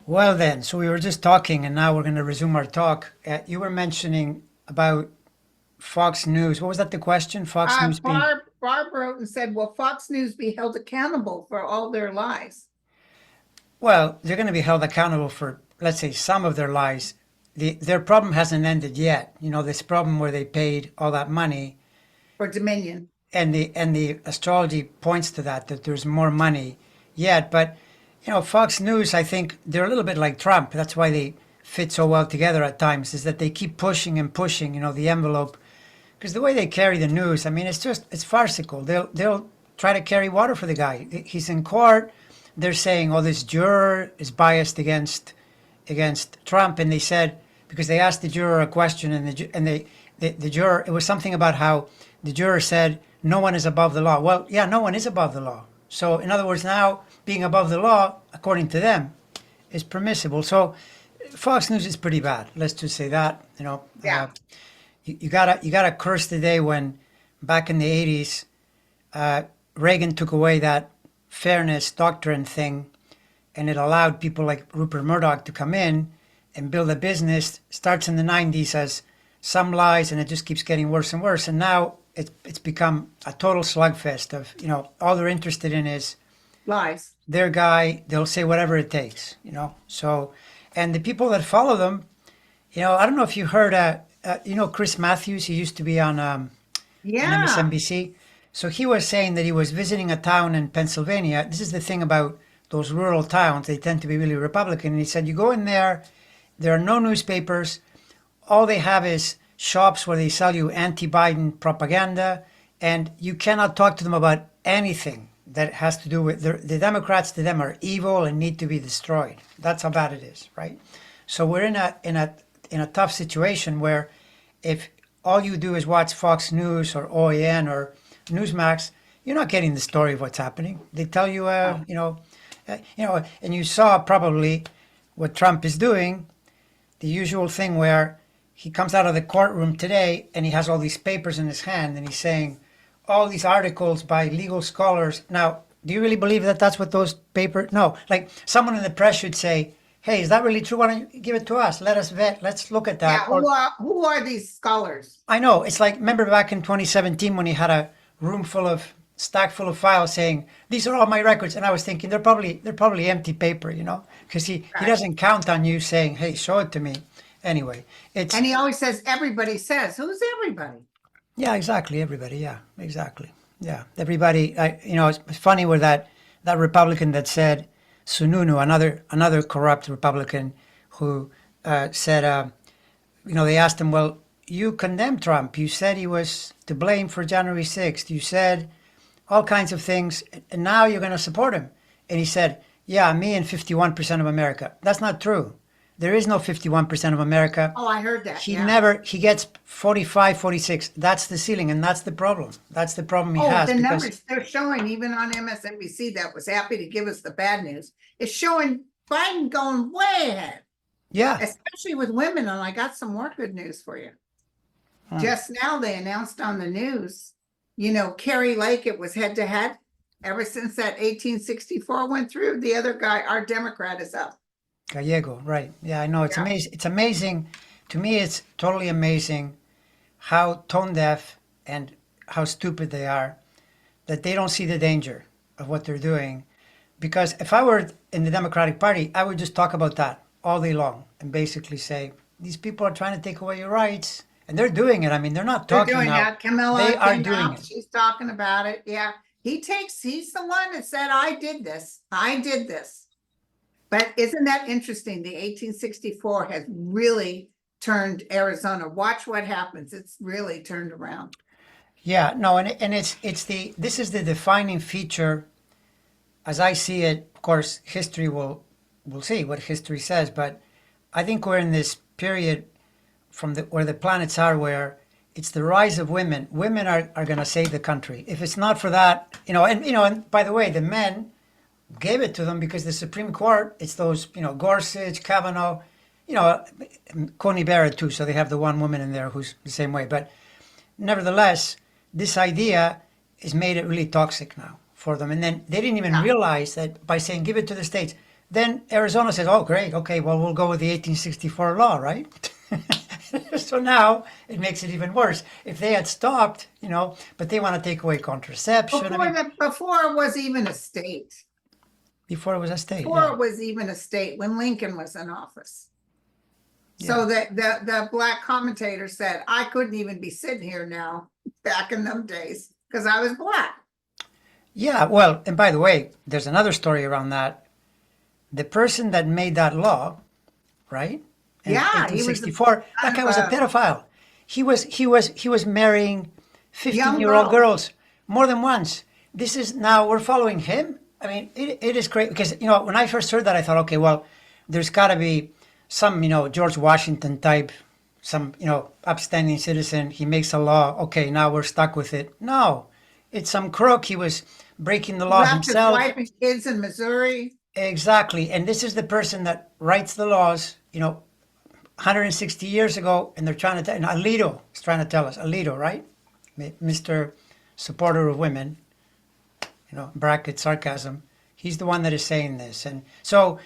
Well, then, so we were just talking, and now we're going to resume our talk. You were mentioning about Fox News. What was that the question? Fox News being, Barb wrote and said, "Will Fox News be held accountable for all their lies well, they're going to be held accountable for, let's say, some of their lies. Their problem hasn't ended yet. You know, this problem where they paid all that money, for Dominion?" and the astrology points to that there's more money yet. But, you know, Fox News, I think they're a little bit like Trump. That's why they fit so well together at times, is that they keep pushing and pushing, you know, the envelope. Because the way they carry the news, I mean, it's farcical. They'll try to carry water for the guy. He's in court. They're saying, "Oh, this juror is biased against Trump," and they said because they asked the juror a question, and the juror, it was something about how the juror said no one is above the law. Well, yeah, no one is above the law. So in other words, now being above the law, according to them, is permissible. So Fox News is pretty bad. Let's just say that. You know, Yeah. you gotta curse the day when back in the 80s, Reagan took away that fairness doctrine thing, and it allowed people like Rupert Murdoch to come in and build a business. Starts in the 90s as some lies, and it just keeps getting worse and worse. And now it's become a total slugfest of, you know, all they're interested in is Lies. their guy. They'll say whatever it takes, you know. So, and the people that follow them, you know, I don't know if you heard, you know, Chris Matthews. He used to be on Yeah. MSNBC. So he was saying that he was visiting a town in Pennsylvania. This is the thing about those rural towns; they tend to be really Republican. And he said, you go in there, there are no newspapers. All they have is shops where they sell you anti-Biden propaganda, and you cannot talk to them about anything that has to do with the Democrats. To them are evil and need to be destroyed. That's how bad it is, right? So we're in a tough situation where if all you do is watch Fox News or OAN or Newsmax, you're not getting the story of what's happening. They tell you, and you saw probably what Trump is doing, the usual thing where he comes out of the courtroom today and he has all these papers in his hand and he's saying all these articles by legal scholars. Now, do you really believe that that's what those papers? No, like someone in the press should say, "Hey, is that really true? Why don't you give it to us? Let us vet. Let's look at that." Yeah. Or Who are these scholars? I know it's like, remember back in 2017 when he had a stack full of files saying these are all my records, and I was thinking they're probably empty paper, you know, because he Right. doesn't count on you saying, "Hey, show it to me." Anyway, it's And he always says, "Everybody says." Who's everybody? yeah, exactly, everybody, yeah, exactly, yeah, everybody. You know, it's funny with that Republican that said Sununu, another corrupt Republican who said. You know, they asked him, well, you condemned Trump. You said he was to blame for January 6th. You said all kinds of things, and now you're going to support him. And he said, yeah, me and 51% of America. That's not true. There is no 51% of America. Oh, I heard that. He Yeah. never, he gets 45, 46. That's the ceiling, and that's the problem. That's the problem he Oh, has the because, numbers they're showing, even on MSNBC, that was happy to give us the bad news. It's showing Biden going way ahead, yeah. especially with women. And I got some more good news for you. Hmm. Just now, they announced on the news, Kerry Lake, it was head to head. Ever since that 1864 went through, the other guy, our Democrat, is up. Gallego, right. Yeah, I know. It's Yeah. amazing. It's amazing. To me, it's totally amazing how tone deaf and how stupid they are that they don't see the danger of what they're doing. Because if I were in the Democratic Party, I would just talk about that all day long and basically say, these people are trying to take away your rights. And they're doing it. I mean, they're not They're talking doing now, that. Camilla they are came doing out. it. She's talking about it. Yeah. He's the one that said, "I did this. I did this." But isn't that interesting? The 1864 has really turned Arizona. Watch what happens. It's really turned around. Yeah, no, and this is the defining feature as I see it. Of course, history will see what history says, but I think we're in this period from where the planets are, where it's the rise of women. Women are going to save the country. If it's not for that, and by the way, the men gave it to them because the Supreme Court, it's those, Gorsuch, Kavanaugh, you know, Coney Barrett too. So they have the one woman in there who's the same way. But nevertheless, this idea has made it really toxic now for them. And then they didn't even Yeah. realize that by saying give it to the states, then Arizona says, "Oh, great. Okay, well, we'll go with the 1864 law, right?" So now it makes it even worse. If they had stopped, but they want to take away contraception. I mean, Before it was even a state. before it was a state, Before yeah. it was even a state, when Lincoln was in office. Yeah. So the black commentator said, I couldn't even be sitting here now back in them days because I was black. Yeah, well, and by the way, there's another story around that. The person that made that law, right? In Yeah, he was 1864, that guy was a a pedophile. He was marrying young 15-year-old girl. girls more than once. This is now we're following him. I mean, it is great because when I first heard that, I thought, okay, well, there's got to be some George Washington type, some upstanding citizen. He makes a law. Okay, now we're stuck with it. No, it's some crook. He was breaking the law Left his himself. wife and kids in Missouri. Exactly. And this is the person that writes the laws, 160 years ago, and they're trying to, and Alito is trying to tell us, Alito, right? Mr. Supporter of women, bracket sarcasm. He's the one that is saying this. And so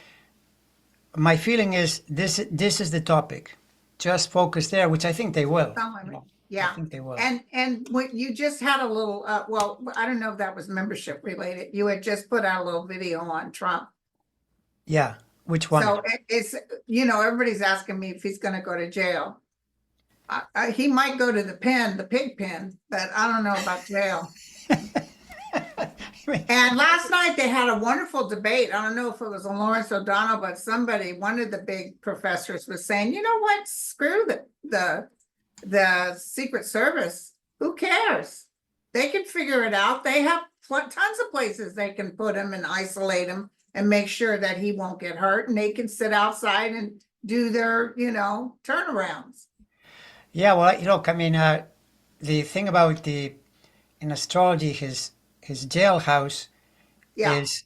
my feeling is this is the topic. Just focus there, which I think they will. Yeah. I think they will. And when you just had a little, well, I don't know if that was membership related. You had just put out a little video on Trump. Yeah. Which one? So it's, everybody's asking me if he's going to go to jail. He might go to the pen, the pig pen, but I don't know about jail. And last night they had a wonderful debate. I don't know if it was Lawrence O'Donnell, but one of the big professors was saying, you know what, screw the Secret Service. Who cares? They can figure it out. They have tons of places they can put him and isolate him and make sure that he won't get hurt. And they can sit outside and do their, turnarounds. Yeah, well, look, I mean, the thing about in astrology, his jailhouse Yeah. is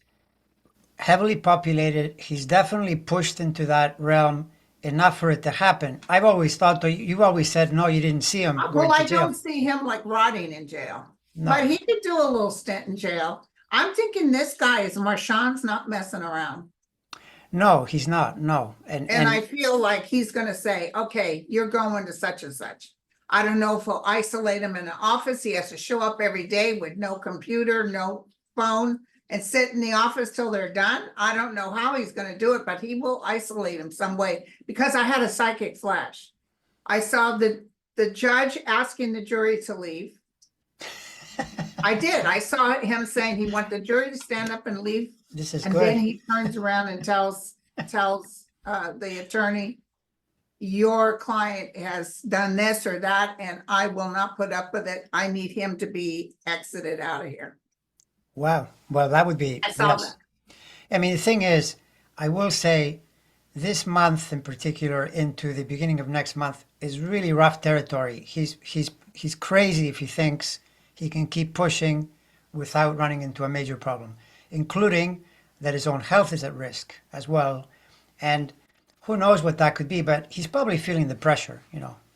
heavily populated. He's definitely pushed into that realm enough for it to happen. I've always thought, though, you've always said, no, you didn't see him going Well, to I jail. don't see him like rotting in jail, No. but he could do a little stint in jail. I'm thinking this guy is Marshawn's not messing around. No, he's not. No. And I feel like he's going to say, okay, you're going to such and such. I don't know if he'll isolate him in an office. He has to show up every day with no computer, no phone, and sit in the office till they're done. I don't know how he's going to do it, but he will isolate him some way because I had a psychic flash. I saw the judge asking the jury to leave. I did. I saw him saying he wanted the jury to stand up and leave. This is and good. then he turns around and tells the attorney, your client has done this or that, and I will not put up with it. I need him to be exited out of here. Wow. Well, that would be. I saw that. I mean, the thing is, I will say this month in particular into the beginning of next month is really rough territory. He's crazy if he thinks he can keep pushing without running into a major problem, including that his own health is at risk as well. And who knows what that could be, but he's probably feeling the pressure,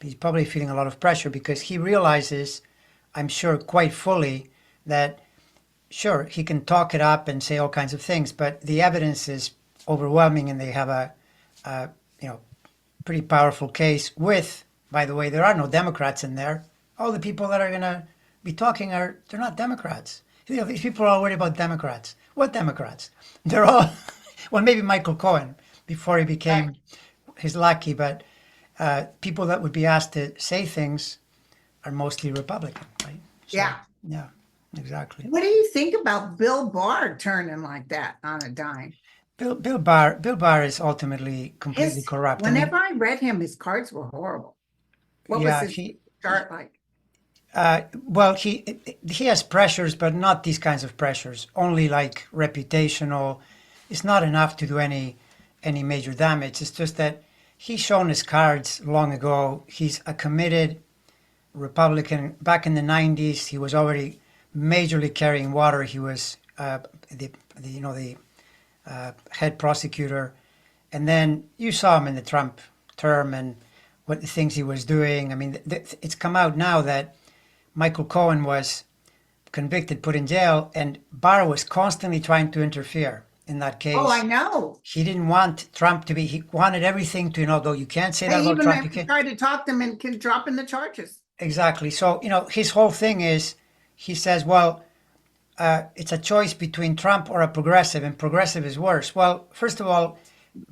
He's probably feeling a lot of pressure because he realizes, I'm sure quite fully, that sure, he can talk it up and say all kinds of things, but the evidence is overwhelming and they have a pretty powerful case with, by the way, there are no Democrats in there. All the people that are going to be talking they're not Democrats. These people are all worried about Democrats. What Democrats? They're all, well, maybe Michael Cohen before he became his lackey, but people that would be asked to say things are mostly Republican, right? So, Yeah. Yeah, exactly. What do you think about Bill Barr turning like that on a dime? Bill Barr is ultimately completely corrupt. Whenever I read him, his cards were horrible. What was his chart like? Well, he has pressures, but not these kinds of pressures. Only like reputational. It's not enough to do any major damage. It's just that he's shown his cards long ago. He's a committed Republican. Back in the 90s, he was already majorly carrying water. He was the head prosecutor, and then you saw him in the Trump term and what the things he was doing. I mean, it's come out now that Michael Cohen was convicted, put in jail, and Barr was constantly trying to interfere. in that Oh, I case. know. He didn't want Trump to be, he wanted everything to, though you can't say that They about even Trump. You can't. tried to talk them and dropping the charges. Exactly. So, his whole thing is he says, well, it's a choice between Trump or a progressive, and progressive is worse. Well, first of all,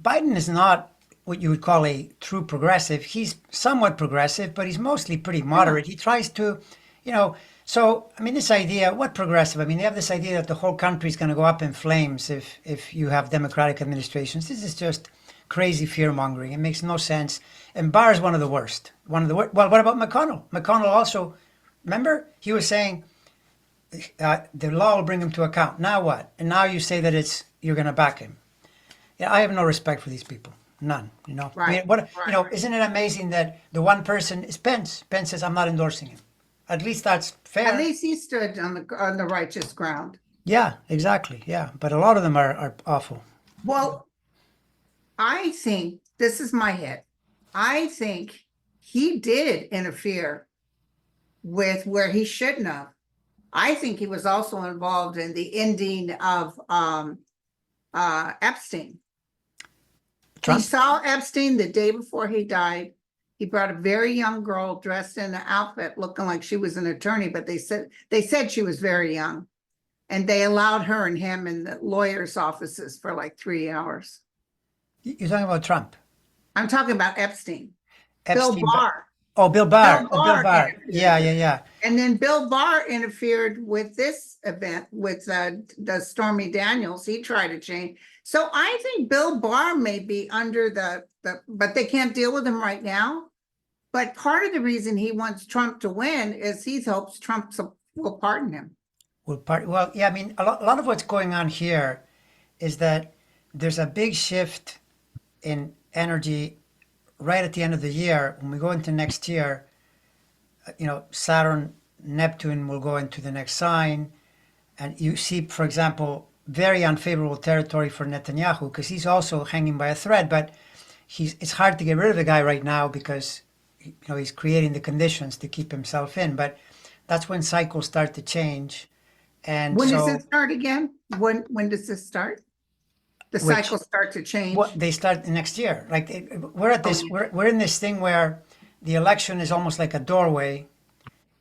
Biden is not what you would call a true progressive. He's somewhat progressive, but he's mostly pretty Yeah. moderate. He tries to, you know, so I mean, this idea, what progressive? I mean, they have this idea that the whole country is going to go up in flames if you have Democratic administrations. This is just crazy fear mongering. It makes no sense. And Barr is one of the worst. One of the worst. Well, what about McConnell? McConnell also, remember, he was saying the law will bring him to account. Now what? And now you say that you're going to back him. Yeah, I have no respect for these people. None. I Right. mean, what? Right. Isn't it amazing that the one person is Pence? Pence says, "I'm not endorsing him." At least that's At fair. least he stood on the righteous ground. Yeah, exactly. Yeah, but a lot of them are awful. Well, I think this is my head. I think he did interfere with where he shouldn't have. I think he was also involved in the ending of Epstein. He Trump. saw Epstein the day before he died. He brought a very young girl dressed in an outfit looking like she was an attorney, but they said she was very young. And they allowed her and him in the lawyer's offices for like 3 hours. You're talking about Trump. I'm talking about Epstein. Bill Epstein. Barr. Oh, Bill Barr. Bill Oh, Bill Barr Barr. Yeah, interfered. yeah, yeah. And then Bill Barr interfered with this event with the Stormy Daniels. He tried to change. So I think Bill Barr may be under but they can't deal with him right now. But part of the reason he wants Trump to win is he hopes Trump will pardon him. Well, yeah. I mean, a lot of what's going on here is that there's a big shift in energy right at the end of the year. When we go into next year, Saturn, Neptune will go into the next sign. And you see, for example, very unfavorable territory for Netanyahu because he's also hanging by a thread. But it's hard to get rid of the guy right now because he's creating the conditions to keep himself in. But that's when cycles start to change. And When does so, it start again? When does this start? The which cycles start to change. what they start the next year. Like we're at Oh, this, yeah. we're in this thing where the election is almost like a doorway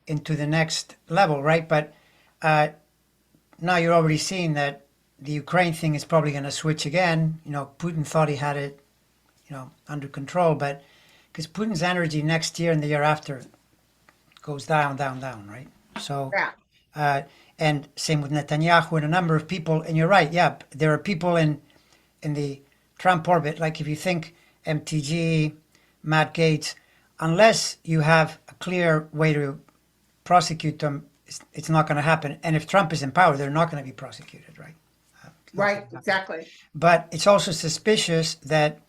into the next level, right? But now you're already seeing that the Ukraine thing is probably going to switch again. Putin thought he had it, under control, but because Putin's energy next year and the year after goes down, down, down, right? So, Yeah. and same with Netanyahu and a number of people. And you're right, yeah, there are people in the Trump orbit. Like if you think MTG, Matt Gaetz, unless you have a clear way to prosecute them, it's not going to happen. And if Trump is in power, they're not going to be prosecuted, right? Right, exactly. But it's also suspicious that,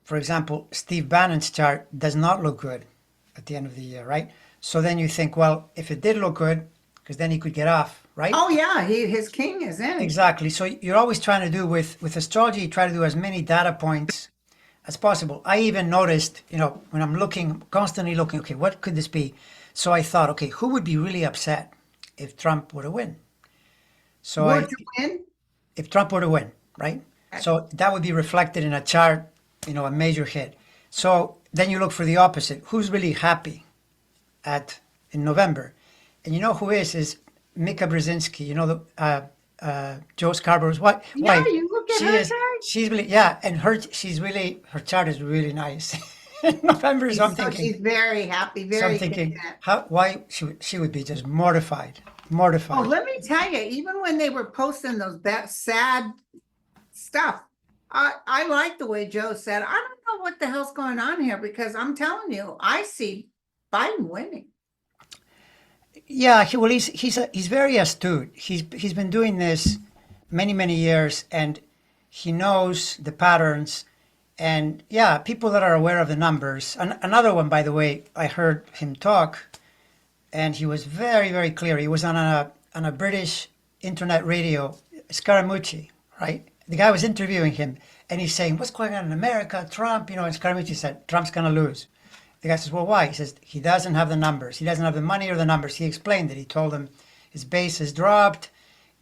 for example, Steve Bannon's chart does not look good at the end of the year, right? So then you think, well, if it did look good, because then he could get off, right? Oh yeah, his king is in. Exactly. So you're always trying to do with astrology, you try to do as many data points as possible. I even noticed, when I'm constantly looking, okay, what could this be? So I thought, okay, who would be really upset if Trump were to win? So Were to win? if Trump were to win, right? So that would be reflected in a chart, a major hit. So then you look for the opposite. Who's really happy in November? And you know who is Mika Brzezinski, Joe Scarborough's wife. Yeah, you look at She her is, chart. she's really, yeah, and her chart is really nice. In November, so I'm So thinking, she's very happy, so I'm very thinking, content. why she would be just mortified, Oh, mortified. let me tell you, even when they were posting those sad stuff, I like the way Joe said, I don't know what the hell's going on here because I'm telling you, I see Biden winning. Yeah, he's very astute. He's been doing this many years, and he knows the patterns. And yeah, people that are aware of the numbers. Another one, by the way, I heard him talk, and he was very clear. He was on a British internet radio, Scaramucci, right? The guy was interviewing him, and he's saying, "What's going on in America? Trump, And Scaramucci said, "Trump's gonna lose." The guy says, "Well, why?" He says, "He doesn't have the numbers. He doesn't have the money or the numbers." He explained it. He told him his base has dropped.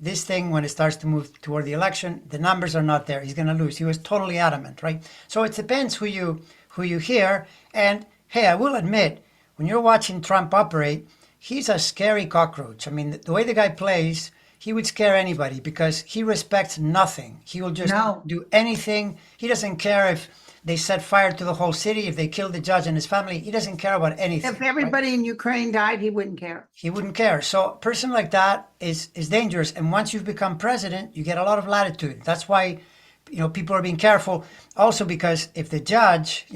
this thing, when it starts to move toward the election, the numbers are not there. He's going to lose. He was totally adamant, right? So it depends who you hear. And hey, I will admit, when you're watching Trump operate, he's a scary cockroach. I mean, the way the guy plays, he would scare anybody because he respects nothing. He will just No. do anything. He doesn't care if they set fire to the whole city, if they kill the judge and his family. He doesn't care about anything. If right? everybody in Ukraine died, he wouldn't care. He wouldn't care. So a person like that is dangerous. And once you've become president, you get a lot of latitude. That's why, people are being careful. Also because if the judge,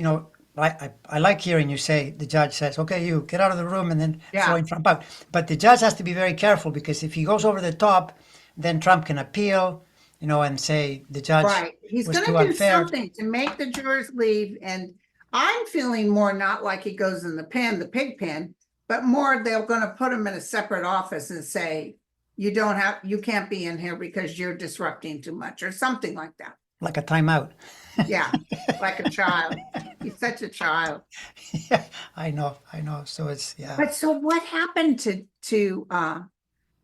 I like hearing you say, the judge says, okay, you get out of the room and then Yeah. throwing Trump out. But the judge has to be very careful because if he goes over the top, then Trump can appeal, and say the judge Right. He's was going too to do unfair. something to make the jurors leave. And I'm feeling more not like he goes in the pen, the pig pen, but more they're going to put him in a separate office and say, you can't be in here because you're disrupting too much or something like that. Like a timeout. Yeah. Like a child. He's such a child. Yeah, I know. So it's, yeah. But so what happened to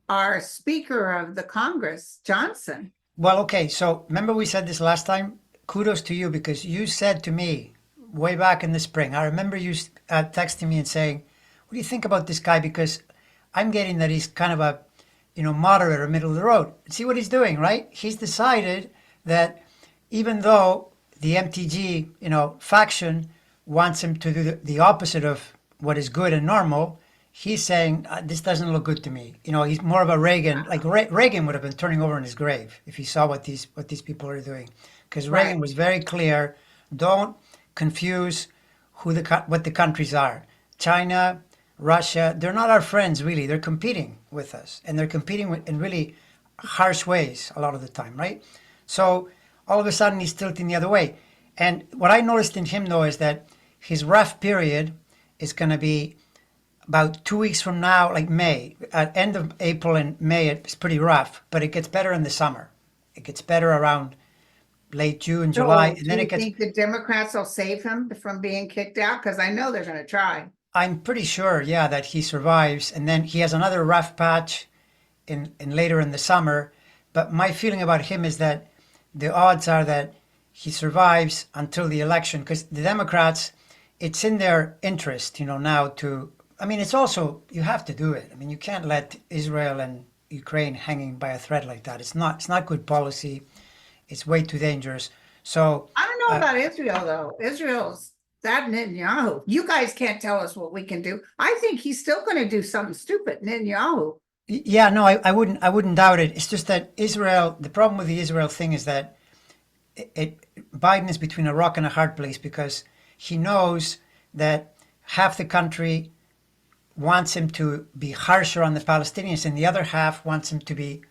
our Speaker of the Congress, Johnson? Well, okay. So remember we said this last time? Kudos to you because you said to me way back in the spring, I remember you texting me and saying, what do you think about this guy? Because I'm getting that he's kind of a, moderate or middle of the road. See what he's doing, right? He's decided that even though the MTG, faction wants him to do the opposite of what is good and normal, he's saying, this doesn't look good to me. He's more of a Reagan, like Reagan would have been turning over in his grave if he saw what these people are doing. Because Reagan Right. was very clear, don't confuse what the countries are. China, Russia, they're not our friends really. They're competing with us. And they're competing in really harsh ways a lot of the time, right? So all of a sudden he's tilting the other way. And what I noticed in him though is that his rough period is going to be about 2 weeks from now, like May, at end of April and May, it's pretty rough, but it gets better in the summer. It gets better around late June, July, So and then do it you gets. think the Democrats will save him from being kicked out? Because I know they're going to try. I'm pretty sure, yeah, that he survives, and then he has another rough patch in later in the summer. But my feeling about him is that the odds are that he survives until the election, because the Democrats, it's in their interest, now to. I mean, it's also you have to do it. I mean, you can't let Israel and Ukraine hanging by a thread like that. It's not good policy. It's way too dangerous. So I don't know about Israel, though. Israel's that Netanyahu. You guys can't tell us what we can do. I think he's still going to do something stupid, Netanyahu. yeah, no, I wouldn't doubt it. It's just that Israel. The problem with the Israel thing is that Biden is between a rock and a hard place because he knows that half the country wants him to be harsher on the Palestinians, and the other half wants him to be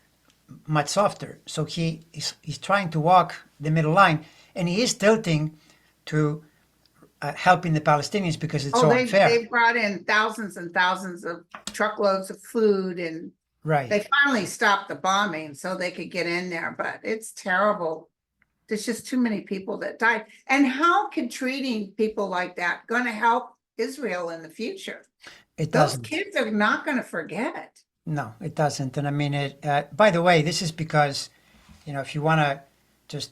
much softer. So he's trying to walk the middle line, and he is tilting to helping the Palestinians because it's so unfair. They brought in thousands and thousands of truckloads of food, and Right. they finally stopped the bombing so they could get in there. But it's terrible. There's just too many people that died. And how can treating people like that going to help Israel in the future? It Those doesn't. kids are not going to forget. No, it doesn't. And I mean, by the way, this is because, if you want to just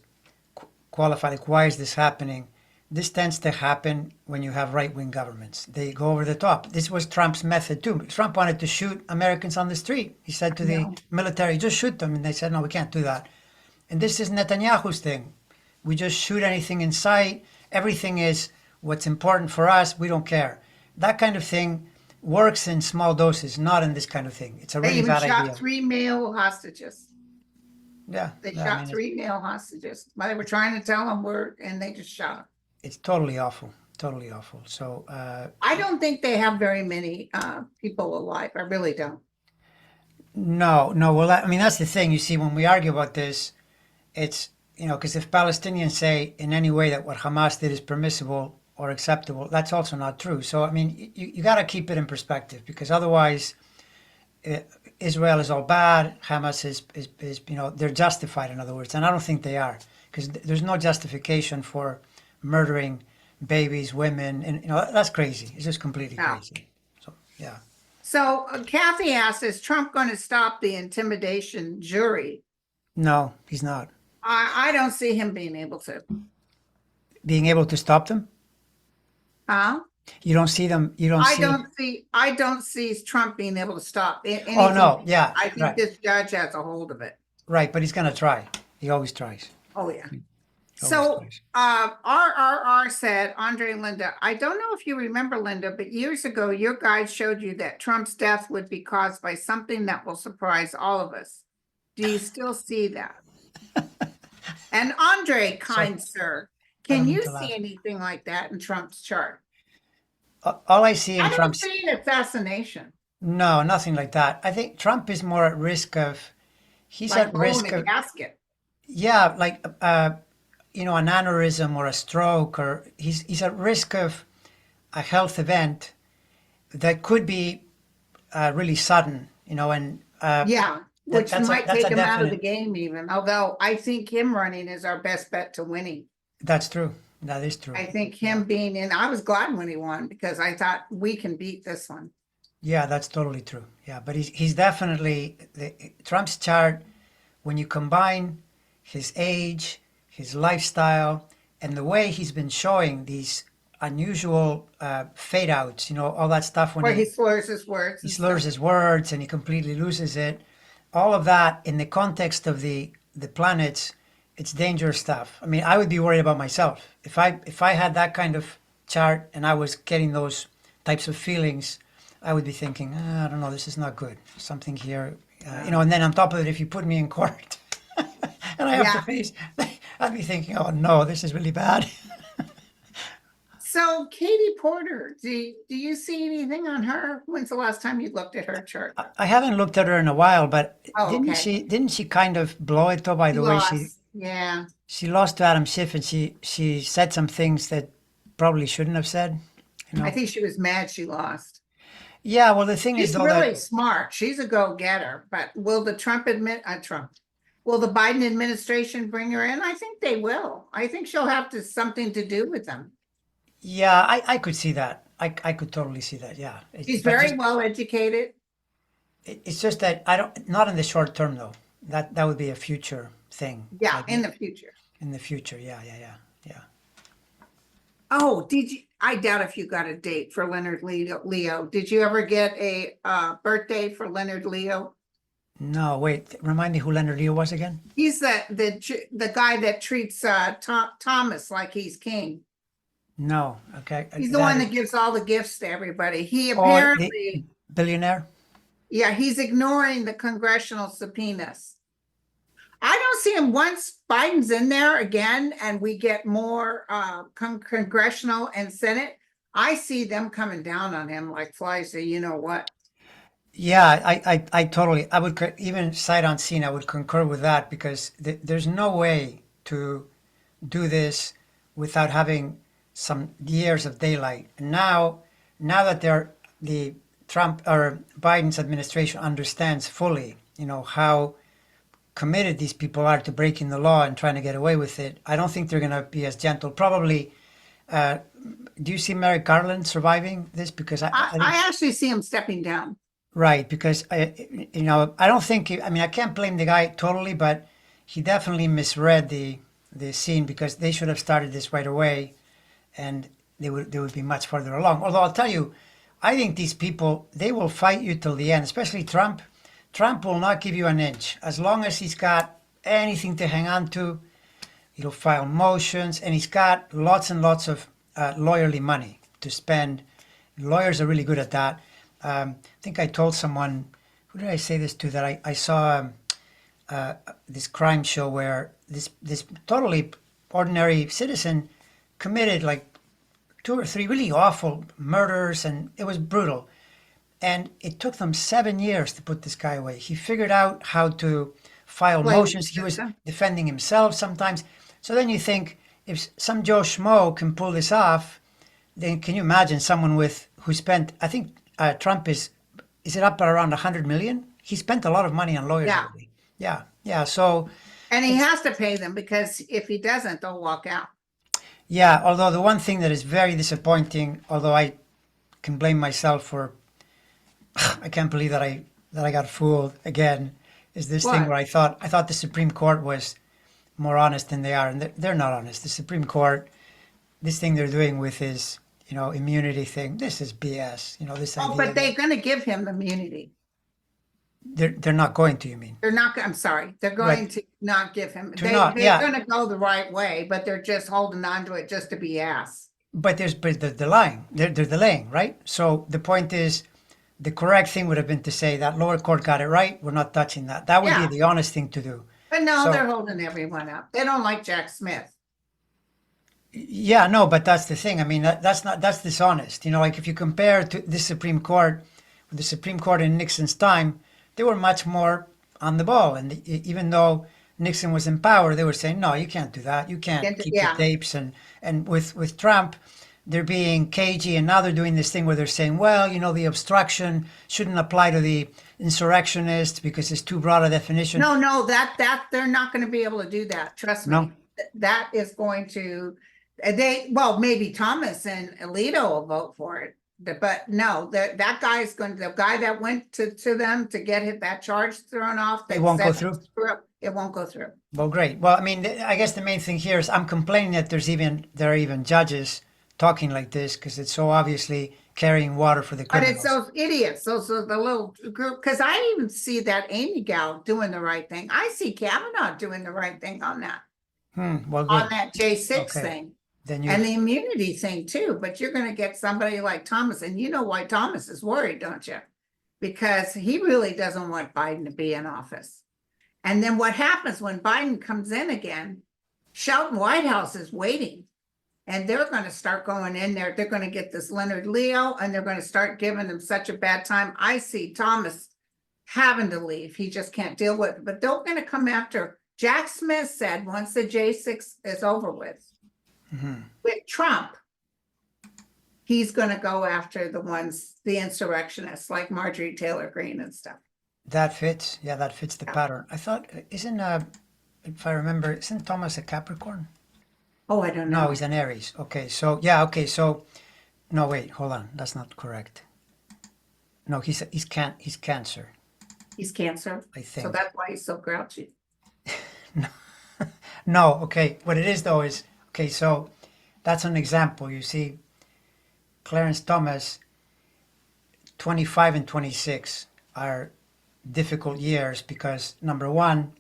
qualify, like, why is this happening? This tends to happen when you have right-wing governments. They go over the top. This was Trump's method too. Trump wanted to shoot Americans on the street. He said to the No. military, just shoot them. And they said, no, we can't do that. And this is Netanyahu's thing. We just shoot anything in sight. Everything is what's important for us. We don't care. That kind of thing works in small doses, not in this kind of thing. It's a They really even bad shot idea. 3 male hostages. Yeah, They yeah, I shot mean, 3 male hostages. They were trying to tell them and they just shot them. it's totally awful. Totally awful. So, I don't think they have very many people alive. I really don't. no. Well, I mean, that's the thing. You see, when we argue about this, it's, because if Palestinians say in any way that what Hamas did is permissible or acceptable, that's also not true. So, I mean, you got to keep it in perspective because otherwise, Israel is all bad. Hamas is they're justified, in other words. And I don't think they are because there's no justification for murdering babies, women, and that's crazy. It's just completely No. crazy. So, yeah. So Kathy asked, is Trump going to stop the intimidation jury? No, he's not. I don't see him being able to. Being able to stop them? Huh? You don't see them. You don't I see. don't see Trump being able to stop Oh anything. no, yeah, I think right, this judge has a hold of it. right. But he's gonna try. He always tries. Oh, yeah. He always So, tries. RRR said, Andre and Linda, I don't know if you remember, Linda, but years ago, your guide showed you that Trump's death would be caused by something that will surprise all of us. Do you still see that? And Andre, kind sir, I don't can mean you to see laugh. anything like that in Trump's chart? All I see in I don't Trump's see an assassination, no, nothing like that. I think Trump is more at risk of. He's like at blowing risk a of. gasket. Yeah, like an aneurysm or a stroke, or he's at risk of a health event that could be really sudden. And Yeah, that which that's a might that's take a him out of the definite. game even, although I think him running is our best bet to winning. That's true. That is true. I think Yeah. him being in, I was glad when he won because I thought we can beat this one. Yeah, that's totally true. Yeah, but he's definitely Trump's chart. When you combine his age, his lifestyle, and the way he's been showing these unusual fade outs, all that stuff when Where he he slurs his words he and slurs stuff. his words and he completely loses it. All of that in the context of the planets, it's dangerous stuff. I mean, I would be worried about myself if I had that kind of chart and I was getting those types of feelings. I would be thinking, I don't know, this is not good. Something here, and then on top of it, if you put me in court and I have to Yeah. face, I'd be thinking, oh no, this is really bad. So Katie Porter, do you see anything on her? When's the last time you looked at her chart? I haven't looked at her in a while, but Oh, didn't okay. she didn't she kind of blow it though by She the way she lost. Yeah. she lost to Adam Schiff and she said some things that probably shouldn't have said, you I know. think she was mad she lost. Yeah, well the thing is She's though that really smart. She's a go-getter, but will the Trump, will the Biden administration bring her in? I think they will. I think she'll have to something to do with them. yeah, I could see that. I could totally see that. Yeah. She's But very just well educated. it's just that I don't not in the short term though. That would be a future thing. Yeah, Like in the future. in the future. Yeah, yeah, yeah. Yeah. Oh, did you? I doubt if you got a date for Leonard Leo. Did you ever get a birthday for Leonard Leo? No, wait. Remind me who Leonard Leo was again? He's the guy that treats Thomas like he's king. No. Okay. He's the one that gives all the gifts to everybody. He Oh, the apparently, billionaire? yeah, he's ignoring the congressional subpoenas. I don't see him once Biden's in there again and we get more congressional and Senate. I see them coming down on him like flies to you know what. Yeah, I totally, I would even sight unseen, I would concur with that because there's no way to do this without having some years of daylight. Now that the Trump or Biden's administration understands fully, how committed these people are to breaking the law and trying to get away with it. I don't think they're going to be as gentle. Probably, uh, do you see Merrick Garland surviving this? Because I think I actually see him stepping down. right, because I don't think I mean I can't blame the guy totally, but he definitely misread the scene because they should have started this right away, and they would be much further along. Although I'll tell you, I think these people they will fight you till the end, especially Trump. Trump will not give you an inch as long as he's got anything to hang on to. He'll file motions, and he's got lots and lots of lawyerly money to spend. Lawyers are really good at that. I think I told someone, who did I say this to, that I saw this crime show where this totally ordinary citizen committed like two or three really awful murders, and it was brutal. And it took them 7 years to put this guy away. He figured out how to file Blame the motions. He was system. defending himself sometimes. So then you think, if some Joe Schmo can pull this off, then can you imagine someone who spent? I think Trump is it up at around 100 million? He spent a lot of money on lawyers Yeah. lately. Yeah, yeah. So And he it's has to pay them because if he doesn't, they'll walk out. yeah. Although the one thing that is very disappointing, although I can blame myself for I can't believe that I got fooled again. Is this thing What? where I thought the Supreme Court was more honest than they are, and they're not honest. The Supreme Court, this thing they're doing with his, immunity thing, this is BS. This Oh, idea but they're that going to give him immunity. they're not going to, you mean? They're not, I'm sorry, they're going Right. to not give him, To not, they're yeah. going to go the right way, but they're just holding on to it just to be ass. But they're lying. They're delaying, right? So the point is, the correct thing would have been to say that lower court got it right. We're not touching that. That would be Yeah, the honest thing to do. but no, So they're holding everyone up. They don't like Jack Smith. yeah, no, but that's the thing. I mean, that's dishonest. Like if you compare to the Supreme Court, with the Supreme Court in Nixon's time, they were much more on the ball. And even though Nixon was in power, they were saying, no, you can't do that. You can't keep the Yeah, tapes. And with Trump, they're being cagey, and now they're doing this thing where they're saying, well, the obstruction shouldn't apply to the insurrectionists because it's too broad a definition. no, they're not going to be able to do that. Trust me. No, That is going to, well, maybe Thomas and Alito will vote for it. But no, that guy's going to, the guy that went to them to get that charge thrown off. it won't go through. It won't go through. Well, great. Well, I mean, I guess the main thing here is I'm complaining that there are even judges talking like this because it's so obviously carrying water for the But it's criminals. those idiots, those are the little group, because I even see that Amy gal doing the right thing. I see Kavanaugh doing the right thing on that Well, good. J6 Okay. thing. Then And you, the immunity thing too, but you're gonna get somebody like Thomas, and you know why Thomas is worried, don't you? Because he really doesn't want Biden to be in office. And then what happens when Biden comes in again, Shelton Whitehouse is waiting. And they're gonna start going in there, they're gonna get this Leonard Leo, and they're gonna start giving him such a bad time. I see Thomas having to leave, he just can't deal with it, but they're gonna come after. Jack Smith said, once the J6 is over with Trump, he's gonna go after the insurrectionists like Marjorie Taylor Greene and stuff. that fits. Yeah, that fits the pattern. I thought, if I remember, isn't Thomas a Capricorn? Oh, I don't No, know. he's an Aries. Okay, so yeah, okay, so no, wait, hold on, that's not correct. No, he's Cancer, He's Cancer, I so think. that's why he's so grouchy. No, okay. What it is though is okay. So that's an example. You see, Clarence Thomas, 25 and 26 are difficult years because number one,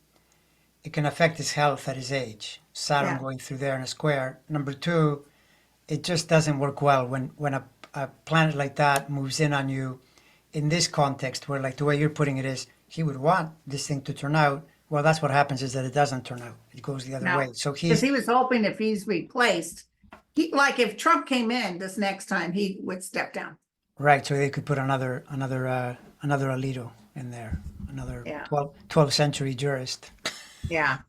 it can affect his health at his age. Saturn Yeah. going through there in a square. Number two, it just doesn't work well when a planet like that moves in on you in this context where like the way you're putting it is he would want this thing to turn out. Well, that's what happens is that it doesn't turn out. It goes the other No, way. So because he's he was hoping if he's replaced, like if Trump came in this next time, he would step down. right. So they could put another Alito in there, another Yeah. 12th century jurist. Yeah.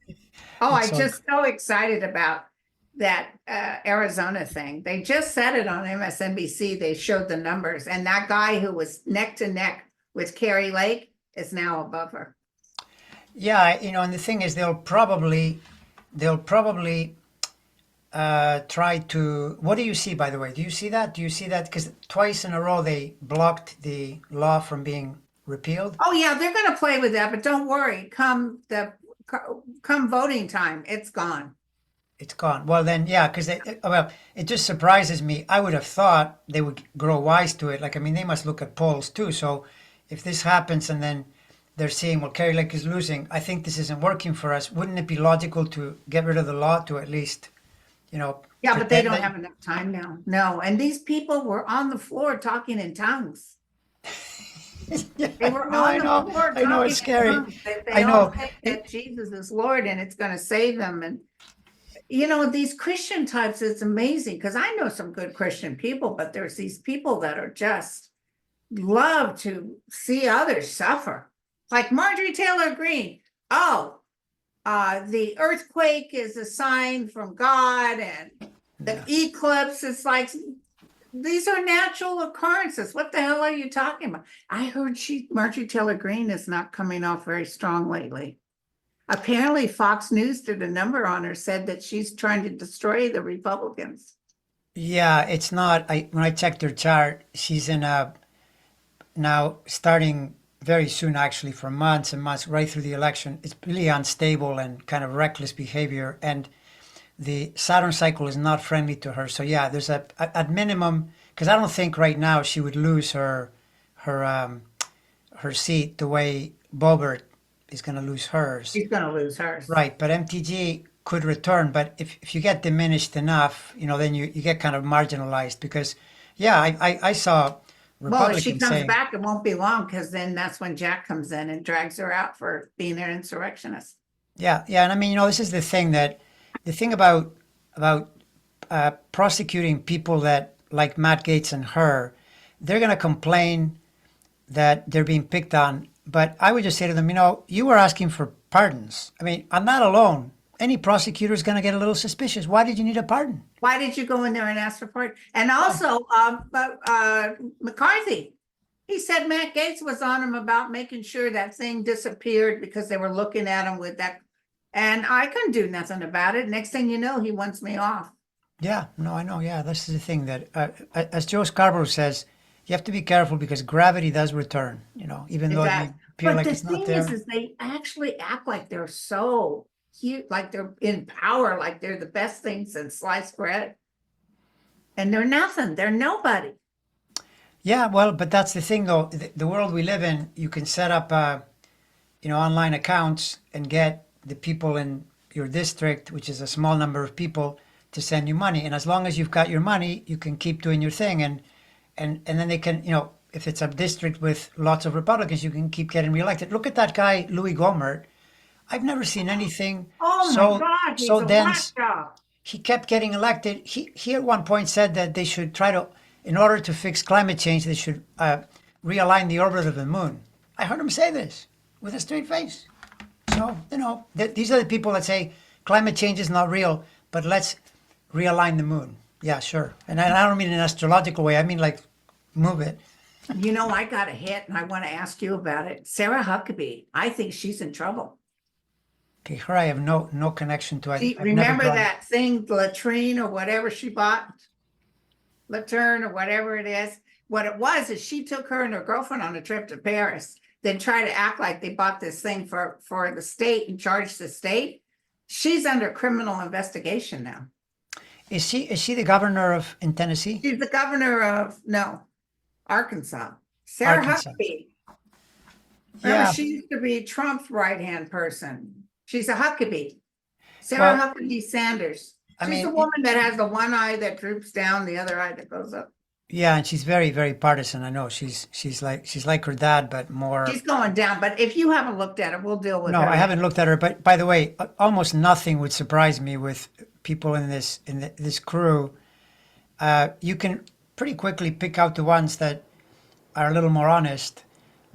Oh, I It's all just so excited about that Arizona thing. They just said it on MSNBC. They showed the numbers, and that guy who was neck to neck with Carrie Lake is now above her. Yeah, and the thing is, they'll probably try to. What do you see, by the way? Do you see that? Do you see that? Because twice in a row they blocked the law from being repealed. Oh yeah, they're going to play with that, but don't worry. Come voting time, it's gone. It's gone. Well, then, yeah, because it just surprises me. I would have thought they would grow wise to it. Like, I mean, they must look at polls too. So, if this happens and then they're seeing, well, Kerry Lake is losing, I think this isn't working for us. Wouldn't it be logical to get rid of the law to at least, Yeah, but they pretend don't that- have enough time now. No, and these people were on the floor talking in tongues. Yeah, They were no, on the floor I know talking it's in scary. tongues. They I all know. think that Jesus is Lord and it's going to save them. And these Christian types, it's amazing because I know some good Christian people, but there's these people that are just love to see others suffer. Like Marjorie Taylor Greene. Oh, the earthquake is a sign from God, and the eclipse is like, these are natural occurrences. What the hell are you talking about? I heard Marjorie Taylor Greene is not coming off very strong lately. Apparently Fox News did a number on her, said that she's trying to destroy the Republicans. Yeah, it's not. When I checked her chart, she's in a now starting very soon, actually, for months and months, right through the election. It's really unstable and kind of reckless behavior. And the Saturn cycle is not friendly to her. So yeah, there's at minimum, because I don't think right now she would lose her her seat the way Bobert is going to lose hers. She's gonna lose hers. Right, but MTG could return. But if you get diminished enough, then you get kind of marginalized because, yeah, I saw Well, if she Republicans comes saying, back, it won't be long, because then that's when Jack comes in and drags her out for being an insurrectionist. yeah, yeah, and I mean, this is the thing about prosecuting people that like Matt Gaetz and her, they're going to complain that they're being picked on. But I would just say to them, you were asking for pardons. I mean, I'm not alone. Any prosecutor is going to get a little suspicious. Why did you need a pardon? Why did you go in there and ask for pardon? And also, McCarthy, he said Matt Gaetz was on him about making sure that thing disappeared because they were looking at him with that. And I couldn't do nothing about it. Next thing you know, he wants me off. Yeah, no, I know. Yeah, this is the thing that, as Joe Scarborough says, you have to be careful because gravity does return, even though it may appear But like the it's not thing there. is they actually act like they're so cute, like they're in power, like they're the best thing since sliced bread. And they're nothing. They're nobody. Yeah, well, but that's the thing, though. The world we live in, you can set up, online accounts and get the people in your district, which is a small number of people, to send you money. And as long as you've got your money, you can keep doing your thing. And then they can, if it's a district with lots of Republicans, you can keep getting reelected. Look at that guy, Louis Gohmert. I've never seen anything Oh so my God, he's so a dense. whack job. He kept getting elected. He at one point said that they should try to, in order to fix climate change, they should realign the orbit of the moon. I heard him say this with a straight face. So, these are the people that say climate change is not real, but let's realign the moon. Yeah, sure. And I don't mean in an astrological way. I mean like move it. I got a hit and I want to ask you about it. Sarah Huckabee, I think she's in trouble. Okay, her I have no connection to. I've never Remember done. that thing, latrine or whatever she bought? Laterne or whatever it is. What it was is she took her and her girlfriend on a trip to Paris, then try to act like they bought this thing for the state and charged the state. She's under criminal investigation now. Is she the governor of in Tennessee? She's the governor of Arkansas. Sarah Arkansas. Huckabee. Remember, Yeah. she used to be Trump's right-hand person. She's a Huckabee. Sarah Well, Huckabee Sanders. I She's the mean, woman that has the one eye that droops down, the other eye that goes up. yeah, and she's very, very partisan. I know she's like her dad, but more. She's going down, but if you haven't looked at it, we'll deal with No, her. I haven't looked at her. But by the way, almost nothing would surprise me with people in this crew. You can pretty quickly pick out the ones that are a little more honest.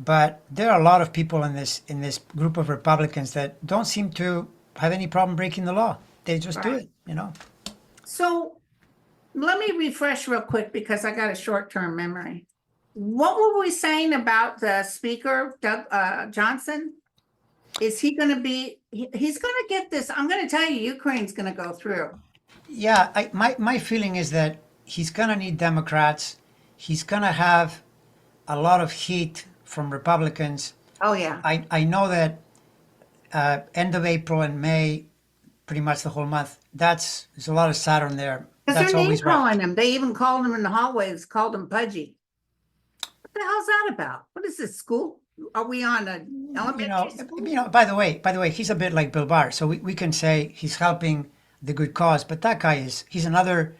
But there are a lot of people in this group of Republicans that don't seem to have any problem breaking the law. They just do Right. it. So let me refresh real quick because I got a short-term memory. What were we saying about the speaker, Doug Johnson? Is he going to be, he's going to get this, I'm going to tell you, Ukraine's going to go through. Yeah, my feeling is that he's gonna need Democrats. He's gonna have a lot of heat from Republicans. Oh, yeah. I know that end of April and May, pretty much the whole month. There's a lot of Saturn there. Because That's they're name always rough. calling him. They even called him in the hallways, called him Pudgy. What the hell's that about? What is this, school? Are we on an elementary school? By the way, he's a bit like Bill Barr. So we can say he's helping the good cause, but that guy he's another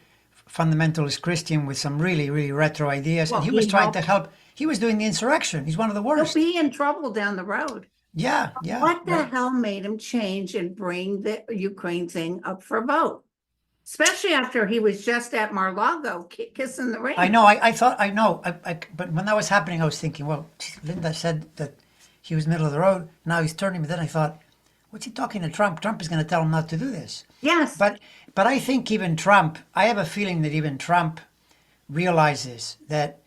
fundamentalist Christian with some really, really retro ideas. Well, And he was he trying to helped- help. He was doing the insurrection. He's one of the He'll worst. be in trouble down the road. Yeah, yeah. What the right. hell made him change and bring the Ukraine thing up for a vote? Especially after he was just at Mar-a-Lago kissing the ring. I know. I thought. I know. But when that was happening, I was thinking, well, Linda said that he was middle of the road. Now he's turning. But then I thought, what's he talking to Trump? Trump is going to tell him not to do this. Yes. But I think even Trump. I have a feeling that even Trump realizes that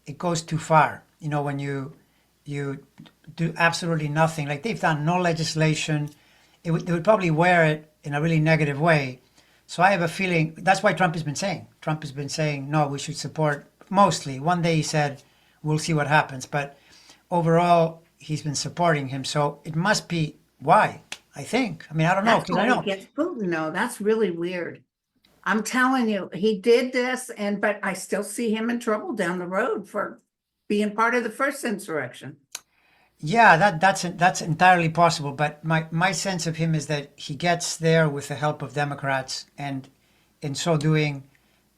it goes too far. When you do absolutely nothing, like they've done no legislation, they would probably wear it in a really negative way. So I have a feeling that's why Trump has been saying, no, we should support mostly. One day he said, we'll see what happens. But overall, he's been supporting him, so it must be why. I think. I mean, I don't know That's because I why he know. gets Putin, though. That's really weird. I'm telling you, he did this, but I still see him in trouble down the road for being part of the first insurrection. Yeah, that's entirely possible. But my sense of him is that he gets there with the help of Democrats, and in so doing,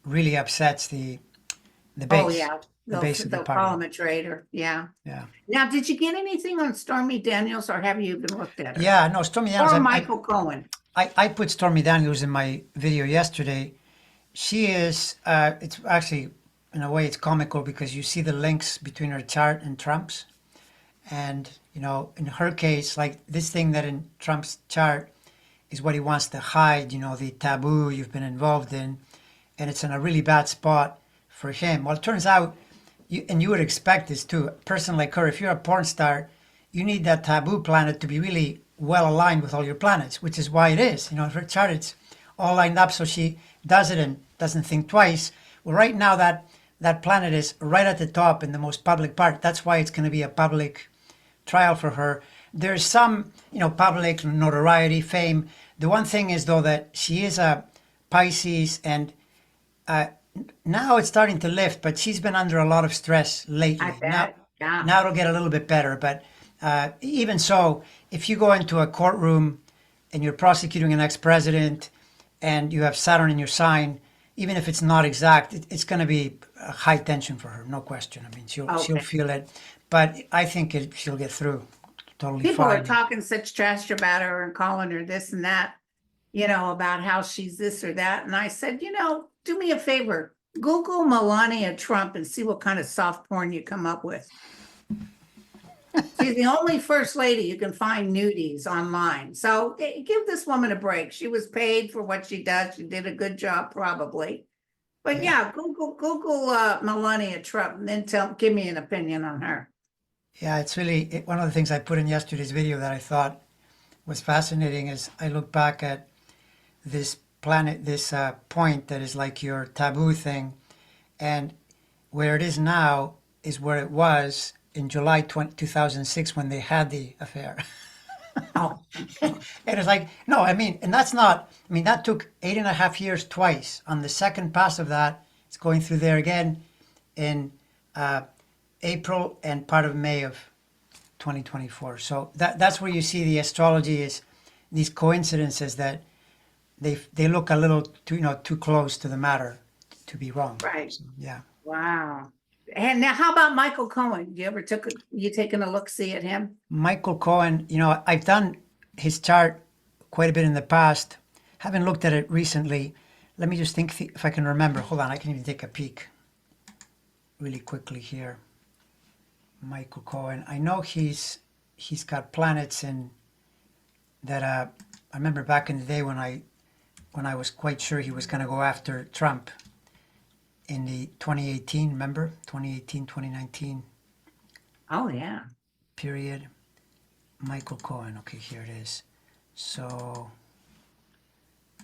really upsets the Oh, base, yeah, the base of the they'll call party. him a traitor. Yeah. Yeah, Now, did you get anything on Stormy Daniels, or have you even looked at her? yeah. No, Stormy Daniels. Or Michael Cohen? I put Stormy Daniels in my video yesterday. She is. It's actually, in a way, it's comical because you see the links between her chart and Trump's. And, in her case, like this thing that in Trump's chart is what he wants to hide, the taboo you've been involved in. And it's in a really bad spot for him. Well, it turns out, you would expect this too, a person like her, if you're a porn star, you need that taboo planet to be really well aligned with all your planets, which is why it is. Her chart, it's all lined up so she does it and doesn't think twice. Well, right now, that planet is right at the top in the most public part. That's why it's going to be a public trial for her. There's some, public notoriety, fame. The one thing is, though, that she is a Pisces, and now it's starting to lift, but she's been under a lot of stress I lately. Now, bet. Yeah. now it'll get a little bit better, but even so, if you go into a courtroom and you're prosecuting an ex-president and you have Saturn in your sign, even if it's not exact, it's going to be a high tension for her, no question. I mean, she'll Okay. feel it, but I think she'll get through totally People are fine. talking such trash about her and calling her this and that, about how she's this or that. And I said, do me a favor, Google Melania Trump and see what kind of soft porn you come up with. She's the only first lady you can find nudies online. So give this woman a break. She was paid for what she does. She did a good job, probably. But yeah, Google Melania Trump and then give me an opinion on her. Yeah, it's really one of the things I put in yesterday's video that I thought was fascinating is I look back at this planet, this point that is like your taboo thing, and where it is now is where it was in July 2006 when they had the affair. Oh, And it's like, no, I mean, and that's not, I mean, that took 8.5 years twice. On the second pass of that, it's going through there again in April and part of May of 2024. So that's where you see the astrology is these coincidences that they look a little too close to the matter to be wrong. right. So, yeah. Wow. And now how about Michael Cohen? You taken a look see at him? Michael Cohen, I've done his chart quite a bit in the past. Haven't looked at it recently. Let me just think if I can remember. Hold on, I can even take a peek really quickly here. Michael Cohen. I know he's got planets in that. I remember back in the day when I was quite sure he was going to go after Trump in the 2018. Remember 2018, 2019 Oh yeah. period. Michael Cohen. Okay, here it is. So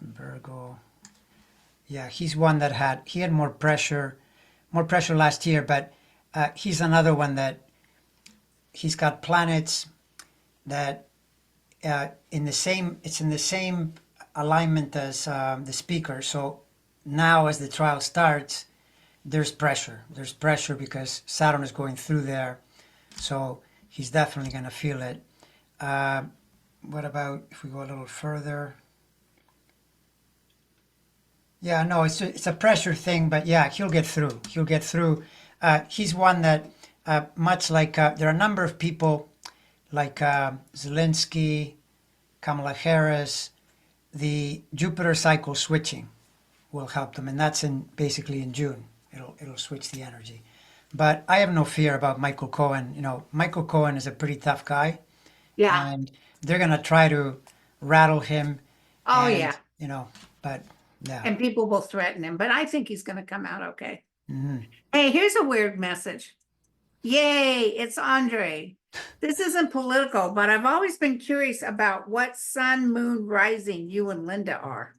Virgo. Yeah, he's one that he had more pressure last year, but he's another one that he's got planets that it's in the same alignment as the speaker. So now as the trial starts, there's pressure. There's pressure because Saturn is going through there. So he's definitely going to feel it. What about if we go a little further? Yeah, no, it's a pressure thing, but yeah, he'll get through. He'll get through. He's one that, much like, there are a number of people like Zelensky, Kamala Harris, the Jupiter cycle switching will help them, and that's basically in June. It'll switch the energy. But I have no fear about Michael Cohen. Michael Cohen is a pretty tough guy, Yeah. and they're gonna try to rattle him, Oh and yeah. but yeah. And people will threaten him, but I think he's going to come out okay. Hmm. Hey, here's a weird message. Yay, it's Andre. This isn't political, but I've always been curious about what sun, moon, rising you and Linda are.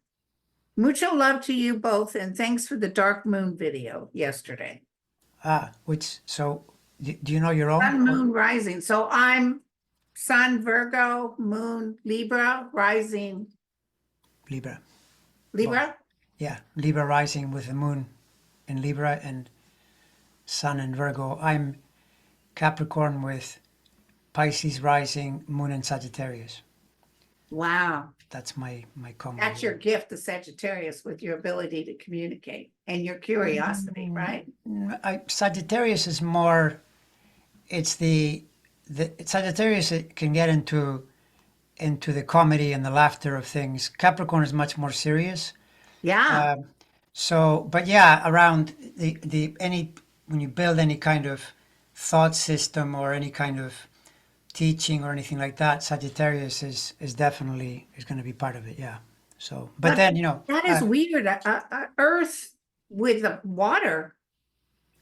Mucho love to you both, and thanks for the dark moon video yesterday. So Do you know your own? Sun, moon, rising. So I'm Sun, Virgo, moon, Libra, rising, Libra. Libra. Yeah, Libra rising with the moon in Libra and Sun in Virgo. I'm Capricorn with Pisces rising, moon in Sagittarius. Wow. That's my combo. That's your gift, the Sagittarius, with your ability to communicate and your curiosity, right? Sagittarius is more. It's the Sagittarius, it can get into the comedy and the laughter of things. Capricorn is much more serious. Yeah. So, but yeah, around the any when you build any kind of thought system or any kind of teaching or anything like that, Sagittarius is definitely is going to be part of it. Yeah. So, but then that is weird. Earth with the water.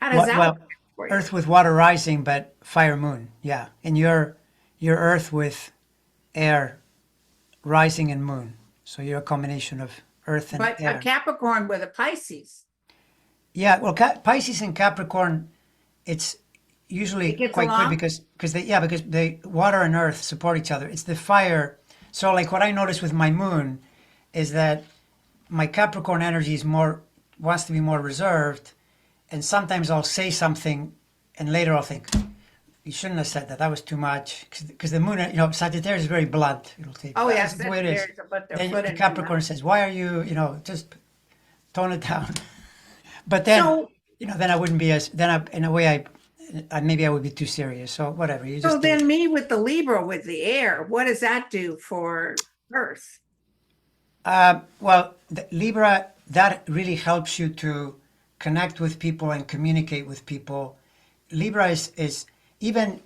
How does that well, work for you? Earth with water rising, but fire moon. Yeah, and your Earth with air rising and moon. So you're a combination of Earth and But a air. Capricorn with a Pisces. Yeah, well, Pisces and Capricorn, it's usually It gets quite good along? because the water and earth support each other. It's the fire. So like what I notice with my moon is that my Capricorn energy is more wants to be more reserved, and sometimes I'll say something, and later I'll think you shouldn't have said that. That was too much because the moon, Sagittarius is very blunt. It'll say, Oh, "That's yes, the way it is." Sagittarius will put their Then foot the in your Capricorn mouth. says, "Why are you, just tone it down." But then, So, then I wouldn't be as then in a way maybe I would be too serious. So whatever, you so just do. then me with the Libra with the air, what does that do for Earth? Well, the Libra, that really helps you to connect with people and communicate with people. Libra is even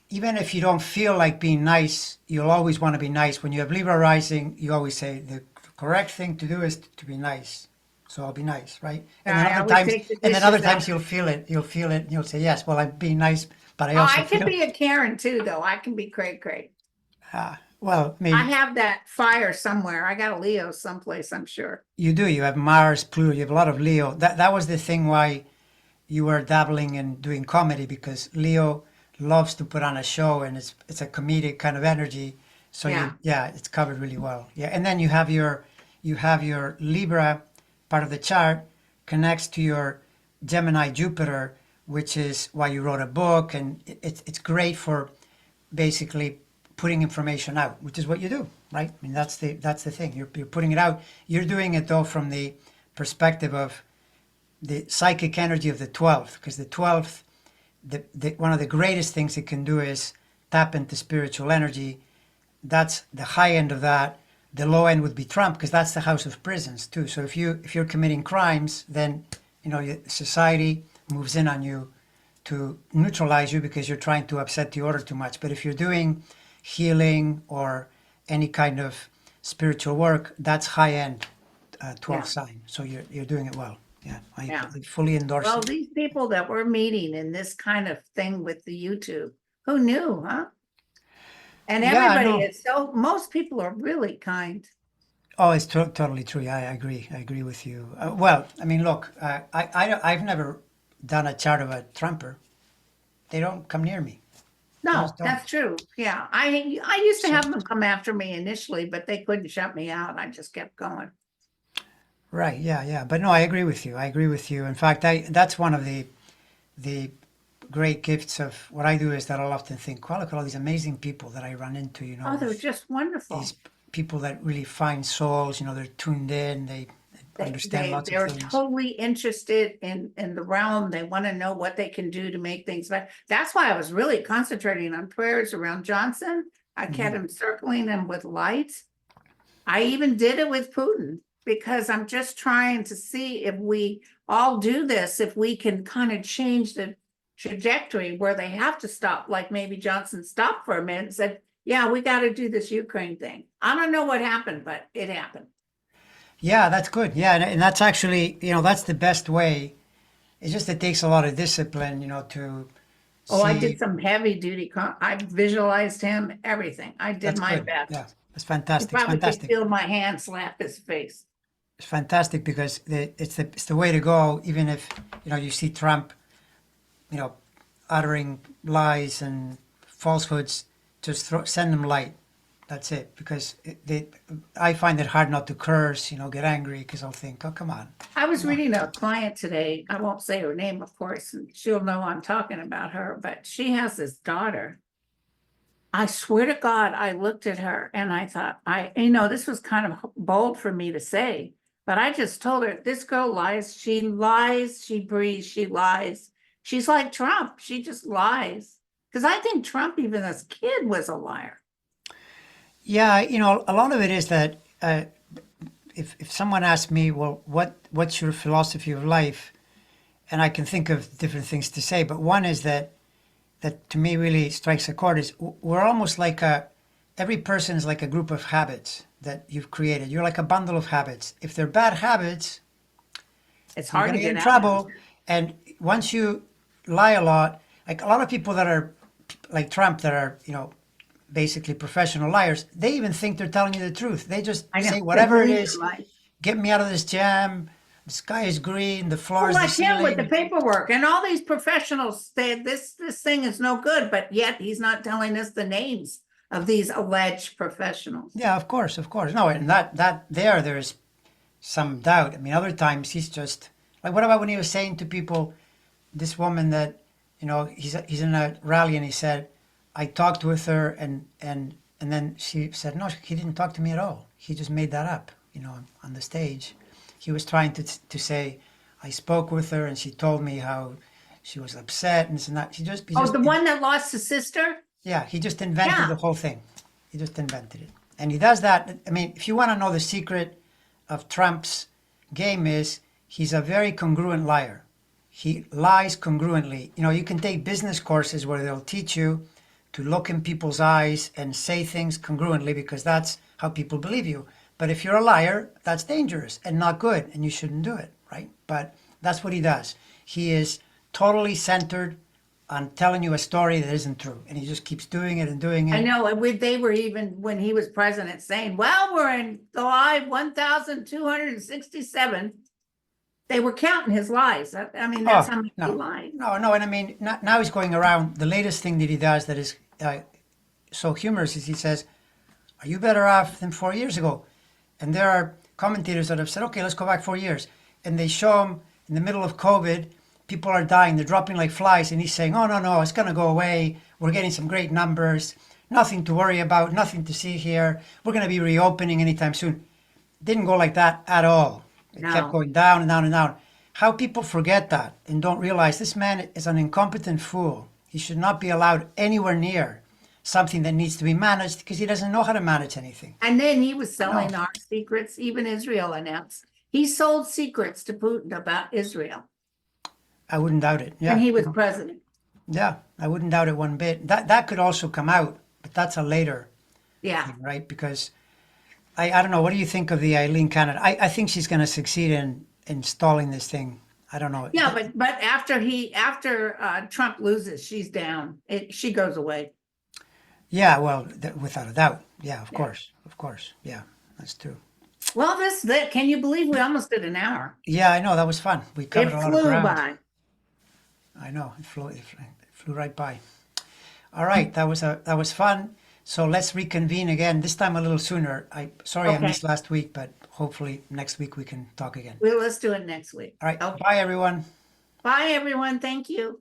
if you don't feel like being nice, you'll always want to be nice. When you have Libra rising, you always say the correct thing to do is to be nice. So I'll be nice, right? And then I other always times, take the and then other dishes times out. you'll feel it. You'll feel it, and you'll say yes. Well, I'm being nice, but I Oh, also I can feel. be a Karen too, though. I can be cray cray. Well, I maybe have that fire somewhere. I got a Leo someplace, I'm sure. you do. You have Mars, Pluto. You have a lot of Leo. That was the thing why you were dabbling in doing comedy because Leo loves to put on a show and it's a comedic kind of energy. So Yeah. it's covered really well. Yeah, and then you have your Libra part of the chart connects to your Gemini Jupiter, which is why you wrote a book, and it's great for basically putting information out, which is what you do, right? I mean, that's the thing. You're putting it out. You're doing it though from the perspective of the psychic energy of the 12th, because the 12th, one of the greatest things it can do is tap into spiritual energy. That's the high end of that. The low end would be Trump, because that's the house of prisons too. So if you're committing crimes, then society moves in on you to neutralize you because you're trying to upset the order too much. But if you're doing healing or any kind of spiritual work, that's high end 12 Yeah. sign. So you're doing it well. Yeah, Yeah. I fully endorse Well, it. these people that we're meeting in this kind of thing with the YouTube, who knew, huh? And Yeah, I everybody know. is so, most people are really kind. Oh, it's totally true. Yeah, I agree. I agree with you. Well, I mean, look, I've never done a chart of a Trumper. They don't come near me. They No, just don't. that's true. Yeah, I used to So, have them come after me initially, but they couldn't shut me out. I just kept going. right. Yeah, yeah. But no, I agree with you. I agree with you. In fact, that's one of the great gifts of what I do is that I'll often think, well, look at all these amazing people that I run into, Oh, they're with just wonderful. these people that really find souls, they're tuned in, they understand lots of They're things. totally interested in the realm. They want to know what they can do to make things better. That's why I was really concentrating on prayers around Johnson. I kept him circling him with lights. I even did it with Putin because I'm just trying to see if we all do this, if we can kind of change the trajectory where they have to stop, like maybe Johnson stopped for a minute and said, yeah, we got to do this Ukraine thing. I don't know what happened, but it happened. Yeah, that's good. Yeah, and that's actually, that's the best way. It's just it takes a lot of discipline, to Oh, I did see. some heavy duty. I visualized him, everything. I did That's my good. best. Yeah, that's You fantastic. It's probably could fantastic. feel my hand slap his face. It's fantastic because it's the way to go. Even if you see Trump, you know, uttering lies and falsehoods, just send them light. That's it. Because I find it hard not to curse, get angry, because I'll think, oh, come on. I was reading a client today. I won't say her name, of course, and she'll know I'm talking about her, but she has this daughter. I swear to God, I looked at her and I thought, this was kind of bold for me to say, but I just told her, this girl lies, she breathes, she lies. She's like Trump, she just lies. Because I think Trump, even as a kid, was a liar. Yeah, a lot of it is that if someone asks me, well, what's your philosophy of life? And I can think of different things to say, but one is that to me really strikes a chord is we're almost like every person is like a group of habits that you've created. You're like a bundle of habits. If they're bad habits, It's you're hard going to to get get in out of trouble. it. And once you lie a lot, like a lot of people that are like Trump that are, basically professional liars, they even think they're telling you the truth. They just I know. say whatever it Believe is, in life. get me out of this jam. The sky is green, the floor Well, is the like him with the ceiling. paperwork and all these professionals say this thing is no good, but yet he's not telling us the names of these alleged professionals. Yeah, of course, of course. No, and there's some doubt. I mean, other times he's just like, what about when he was saying to people, this woman that, he's in a rally and he said, I talked with her and then she said, no, he didn't talk to me at all. He just made that up, on the stage. He was trying to say, I spoke with her and she told me how she was upset and this and that. He just The one that lost his sister? yeah, he just invented Yeah. the whole thing. He just invented it. And he does that. I mean, if you want to know the secret of Trump's game is he's a very congruent liar. He lies congruently. You can take business courses where they'll teach you to look in people's eyes and say things congruently because that's how people believe you. But if you're a liar, that's dangerous and not good and you shouldn't do it, right? But that's what he does. He is totally centered on telling you a story that isn't true. And he just keeps doing it and doing it. I know, and they were even, when he was president, saying, well, we're in July 1,267. They were counting his lies. I mean, that's Oh, how much he no. lied. No, and I mean, now he's going around. The latest thing that he does that is so humorous is he says, are you better off than 4 years ago? And there are commentators that have said, okay, let's go back 4 years. And they show him in the middle of COVID, people are dying, they're dropping like flies. And he's saying, oh, no, it's going to go away. We're getting some great numbers. Nothing to worry about, nothing to see here. We're going to be reopening anytime soon. Didn't go like that at all. It kept No. going down and down and down. How people forget that and don't realize this man is an incompetent fool. He should not be allowed anywhere near something that needs to be managed because he doesn't know how to manage anything. And then he was selling No. our secrets. Even Israel announced he sold secrets to Putin about Israel I wouldn't doubt it. Yeah. when he was president. Yeah, I wouldn't doubt it one bit. That could also come out, but that's a later Yeah. thing, right? Because I don't know. What do you think of the Eileen Canada? I think she's going to succeed in installing this thing. I don't know. Yeah, but after Trump loses, she's down. She goes away. Yeah, well, without a doubt. Yeah, of Yeah. course. Yeah, that's true. Well, can you believe we almost did an hour? Yeah, I know that was fun. We It covered a lot of flew ground. by. I know it flew right by. All right, that was fun. So let's reconvene again. This time a little sooner. I Okay. missed last week, but hopefully next week we can talk again. Let's do it next week. All right, Okay. bye everyone. Bye, everyone. Thank you.